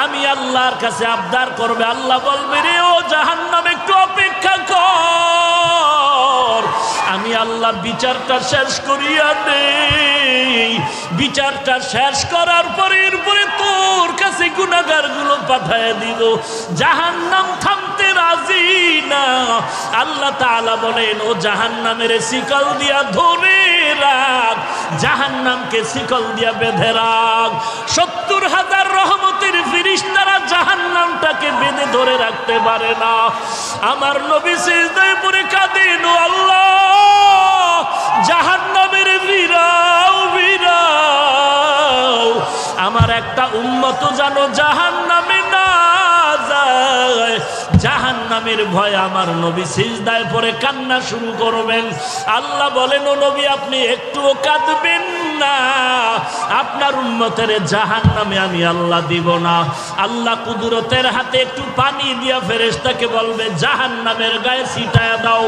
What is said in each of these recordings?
আমি আল্লাহর কাছে আবদার করবে, আল্লাহ বলবে রে ও জাহান্নাম একটু অপেক্ষা কর, আমি আল্লাহ বিচারটা শেষ করিয়া নেই। বিচারটা শেষ করার পরে এরপরে তোর কাছে গুনাহগার গুলো পাঠায় দিব। জাহান্নাম থামতে রাজি না। আল্লাহ তাআলা বলেন ও জাহান্নামের শিকল দিয়া ধরে রাখ, জাহান্নামকে শিকল দিয়া বেঁধে রাখ। ৭০,০০০ রহমতের ফেরেশতারা জাহান্নামটাকে বেঁধে ধরে রাখতে পারে না। আমার নবী সিজদায় পড়ে কাঁদেন, ও আল্লাহ জাহান্নামের ভিড়াও ভিড়াও, আমার একটা উম্মত যেন জাহান্নামে না যায়। জাহান্নামের ভয় আমার নবী সিজদায় পড়ে কান্না শুরু করবেন। আল্লাহ বলেন ও নবী আপনি একটুও কাঁদবেন না, আপনার উম্মতের জাহান্নামে আমি আল্লাহ দিব না। আল্লাহ কুদরতের হাতে একটু পানি দিয়া ফেরেশতাকে বলবে জাহান্নামের গায়ে ছিটায়া দাও।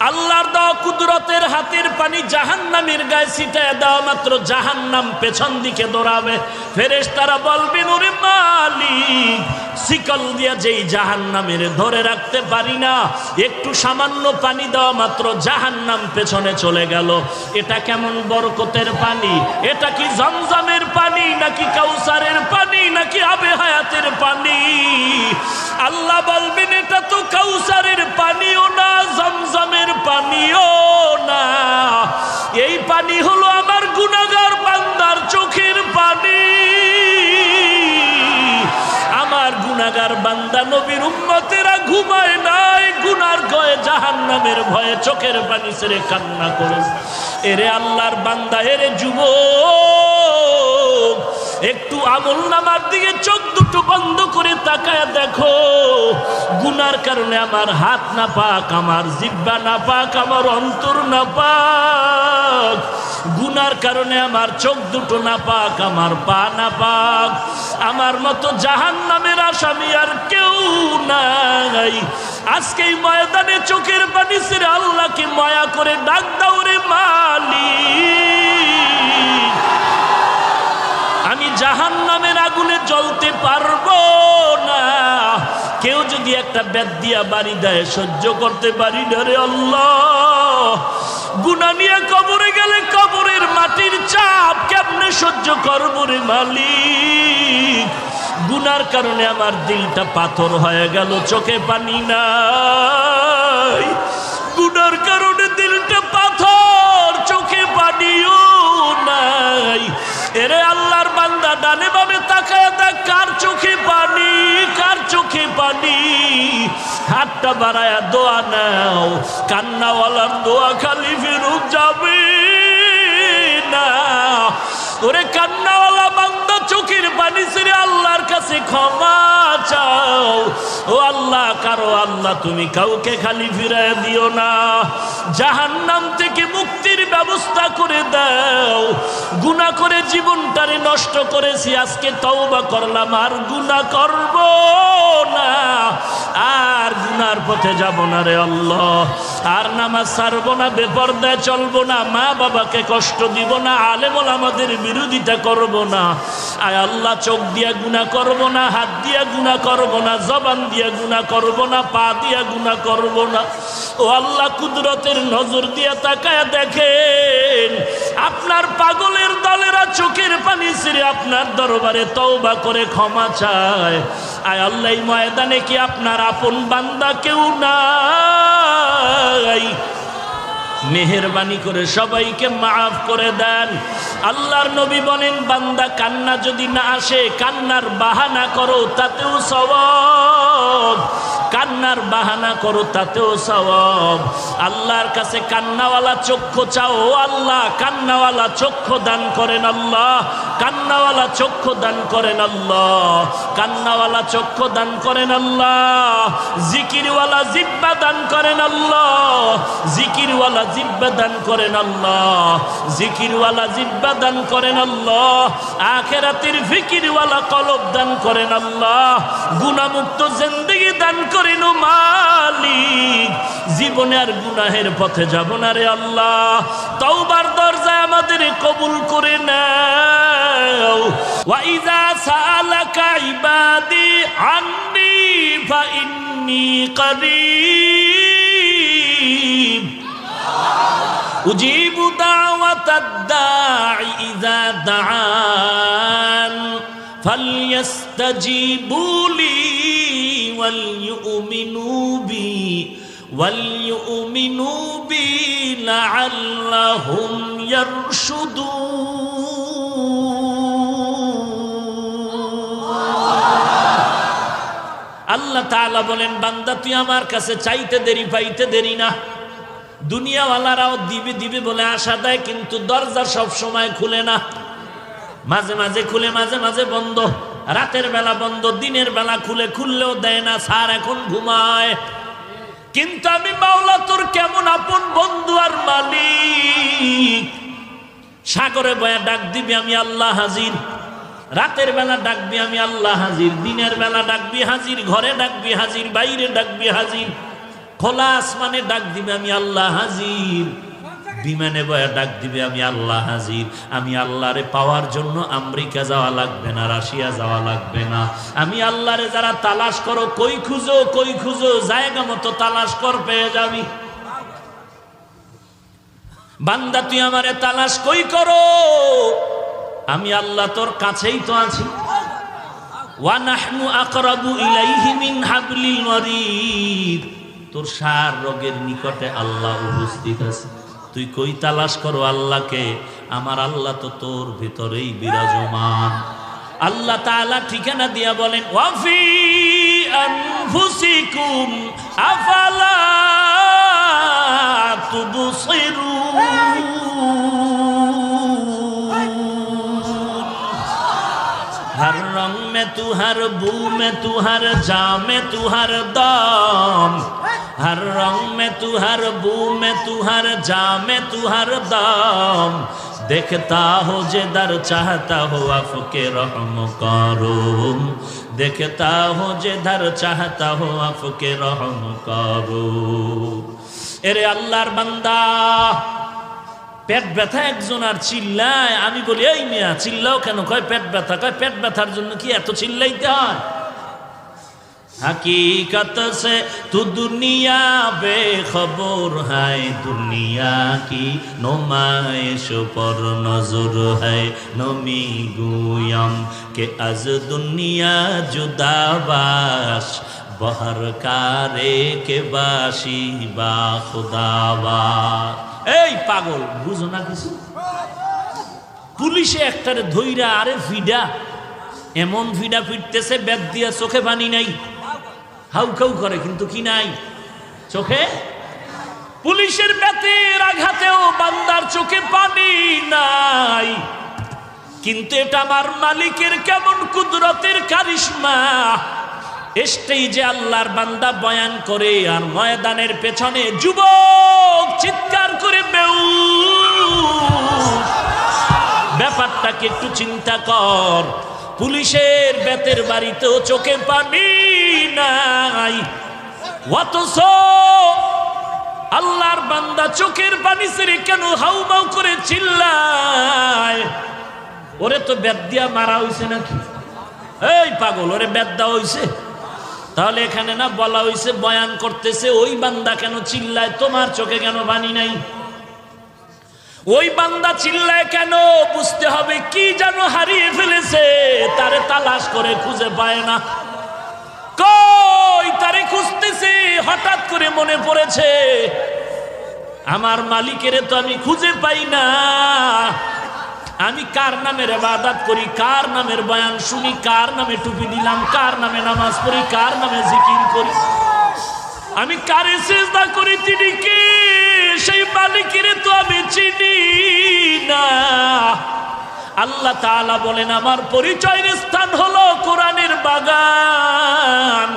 আল্লাহর দেওয়া কুদরতের হাতের পানি জাহান্নামের গায়ে ছিটায় দেওয়া মাত্র জাহান্নাম পেছন দিকে দৌড়াবে। ফেরেশতারা বলবেন ওরে মালিক, শিকল দিয়া যেই জাহান্নামের ধরে রাখতে পারি না, একটু সামান্য পানি দেওয়া মাত্র জাহান্নাম পেছনে চলে গেল। এটা কেমন বরকতের পানি? এটা কি জমজমের পানি নাকি কাউসারের পানি নাকি আবে হায়াতের পানি? আল্লাহ বলবেন এটা তো কাউসারের পানিও না, জমজমের পানিও না, এই পানি হলো আমার গুনাহগার বান্দার চোখের পানি। আমার গুনাহগার বান্দা নবীর উম্মতেরা ঘুমায় নাই, গুনার ভয়ে জাহান্নামের ভয়ে চোখের পানি ছেড়ে কান্না করে। এরে আল্লাহর বান্দা, এরে যুবক, একটু আমল নামার দিকে চোখ দুটো বন্ধ করে তাকায় দেখো। গুনার কারণে আমার হাত না পাক, আমার জিহ্বা না পাক, আমার অন্তর না পাক। গুনার কারণে আমার চোখ দুটো না পাক, আমার পা না পাক। আমার মতো জাহান্নামের আসামি আর কেউ নাই। আজকে এই ময়দানে চোখের পানি ছেড়ে আল্লাহকে মায়া করে ডাক দাও রে মালিক, আমি জাহান্নামের আগুনে জ্বলতে পারবো না। কেউ যদি একটা বেত দিয়া বাড়ি দেয় সহ্য করতে পারি না রে আল্লাহ। গুনাহ নিয়ে কবরে গেলে কবরের মাটির চাপ কেমনে সহ্য করবো রে মালিক। গুনার কারণে আমার দিলটা পাথর হয়ে গেল, চোখে পানি নাই। গুনার কারণে দিলটা পাথর, চোখে পানিও নাই। এরে আল্লাহর বান্দা, ডানে বামে তাকায় দেখ কার চোখে পানি, কার চোখে পানি। হাতটা বাড়ায়া দোয়া নাও, কান্নাওয়ালার দোয়া খালি ফেরত যাবে না। ওরে কান্নাওয়ালা বান্দা, চোখের পানি ছেড়ে আল্লাহর কাছে ক্ষমা চাও। ও আল্লাহ, কারো আল্লাহ তুমি কাউকে খালি ফিরায় দিও না। জাহান্নাম থেকে মুক্তির ব্যবস্থা করে দাও। গুনাহ করে জীবনটারে নষ্ট করেছি, আজকে তওবা করলাম, আর গুনাহ করব না, আর গুনার পথে যাব না রে আল্লাহ। আর নামাজ ছাড়বো না, বেপরদায় চলবো না, মা বাবাকে কষ্ট দিব না, আলেম ওলামাদের বিরোধিতা করব না। আয় আল্লাহ, চোখ দিয়া গুনাহ করব না, হাত দিয়া গুনাহ করব না, জবান দিয়া গুনাহ করব না, পা দিয়া গুনাহ করব না। ও আল্লাহ, কুদরতের নজর দিয়া তাকায় দেখেন আপনার পাগলের দলেরা চোখের পানি ছেড়ে আপনার দরবারে তওবা করে ক্ষমা চায়। আয় আল্লাহ, এই ময়দানে কি আপনার আপন বান্দা কেউ নাই? মেহেরবানি করে সবাইকে মাফ করে দেন। আল্লাহর নবী বলেন, বান্দা কান্না যদি না আসে, কান্নার বাহানা করো, তাতেও সওয়াব। কান্নার বাহানা করো, তাতেও সওয়াব। আল্লাহর কাছে কান্নাওয়ালা চক্ষু চাও। আল্লাহ কান্নাওয়ালা চক্ষু দান করেন, আল্লাহ কান্নাওয়ালা চক্ষু দান করেন, আল্লাহ কান্নাওয়ালা চক্ষু দান করেন, আল্লাহ জিকিরওয়ালা জিহ্বা দান করেন, আল্লাহ জিকিরওয়ালা জিহ্বা দান করেন, আল্লাহ জিকিরওয়ালা জিহ্বা দান করেন, আল্লাহ আখিরাতের ফিকিরওয়ালা কলব দান করেন, আল্লাহ গুনাহমুক্ত জিন্দেগি দান করেন ও মালিক। জীবনে আর গুনাহের পথে যাব না রে আল্লাহ। তওবার দরজায় আমাদের কবুল করে নাও। وإذا سألك عبادي عني فإني قريب أجيب دعوة الداع إذا دعان فليستجيبوا لي وليؤمنوا بي لعلهم يرشدون আল্লাহ তাআলা বলেন বান্দা তুই আমার কাছে চাইতে দেরি পাইতে দেরি না দুনিয়াওয়ালারাও দিবে দিবে বলে আশা দেয় কিন্তু দরজা সব সময় খুলে না মাঝে মাঝে খুলে মাঝে মাঝে বন্ধ রাতের বেলা বন্ধ দিনের বেলা খুলে খুললেও দেয় না স্যার এখন ঘুমায় কিন্তু আমি মাওলা তোর কেমন আপন বন্ধু আর মালিক সাগরে বয়া ডাক দিবি আমি আল্লাহ হাজির রাতের বেলা ডাকবি আমি আল্লাহ হাজির দিনের বেলা ডাকবি হাজির ঘরে ডাকবি হাজির বাইরে ডাকবি হাজির খোলা আসমানে ডাক দিবে আমি আল্লাহ হাজির বিমানে বয়া ডাক দিবে আমি আল্লাহ হাজির আমি আল্লাহরে পাওয়ার জন্য আমেরিকা যাওয়া লাগবে না রাশিয়া যাওয়া লাগবে না আমি আল্লাহরে যারা তালাশ করো কই খুঁজো জায়গা মতো তালাশ কর পেয়ে যাবি বান্দা তুই আমারে তালাশ কই করো আমি আল্লাহ তোর কাছেই তো আছি ওয়া নাহনু আকরাবু ইলাইহি মিন হাবলিল ওয়ারিদ তোর সার রোগের নিকটে আল্লাহ উপস্থিত আছে তুই কই তালাশ করো আল্লাহকে আমার আল্লাহ তো তোর ভিতরেই বিরাজমান আল্লাহ তাআলা ঠিকানা দিয়া বলেন ওয়াফি আনফুসিকুম আফালা তুবসিরুন हर रंग में तू हर बू में तू हर जा में तू हर दाम हर रंग में तू हर बू में तू हर जा में तू हर दाम देखता हो जिधर चाहता हो आपके रहम करो देखता हो जिधर चाहता हो आपके रहम करो एरे अल्लाहर बंदा পেট ব্যথা একজন আর চিল্লায় আমি বলি এই মিয়া চিল্লাও কেন কয় পেট ব্যথা কয় পেট ব্যথার জন্য কি এত চিল্লাইতে হয় हकीकत से तू दुनिया बेखबर है दुनिया की नुमाइश पर नजर है नमी गुयम के अज दुनिया जुदाबाश बहर कारे के बाशी बा खुदावा এই পাগল বুঝো না কিছু পুলিশে একটারে ধইরা আরে ফিডা এমন ফিডা ফিরতেছে বেদ দিয়া চোখে পানি নাই হাউ খাউ করে কিন্তু কি নাই চোখে পুলিশের বেতের আঘাতেও বান্দার চোখে পানি নাই কিন্তু এটা আমার মালিকের কেমন কুদরতের কারিশমা স্টেজে আল্লাহর বান্দা বয়ান করে আর ময়দানের পেছনে যুবক চিৎকার করে বেউস ব্যাপারটাকে একটু চিন্তা কর পুলিশের বেতের বাড়িতেও চোখে পানি নাই অথচ আল্লাহর বান্দা চোখের পানি ছেড়ে কেন হাউমাউ করে চিল্লায় ওরে তো বেত দিয়া মারা হইছে নাকি এই পাগল ওরে বেত দেওয়া হইছে তাহলে এখানে না বলা হইছে বয়ান করতেছে ওই বান্দা কেন চিল্লায় তোমার চোখে কেন পানি নাই ওই বান্দা চিল্লায় কেন বুঝতে হবে কি যেন হারিয়ে ফেলেছে তারে তালাশ করে খুঁজে পায় না কই তারে খুঁজতেছে হঠাৎ করে মনে পড়েছে আমার মালিকের তো আমি খুঁজে পাই না আমি কার নামের ইবাদত করি কার নামের বয়ান শুনি কার নামে টুপি দিলাম কার নামে নামাজ পড়ি কার নামে জিকির করি আমি কারে সিজদা করি তিনি কে সেই মালিকের তো আমি চিনি না আল্লাহ তাআলা বলেন আমার পরিচয়ের স্থান হলো কোরআনের বাগান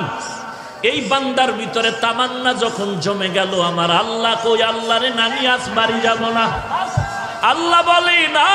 এই বান্দার ভিতরে তামান্না যখন জমে গেল আমার আল্লাহ কই আল্লাহরে নামি আজ বাড়ি যাব না আল্লাহ বলে না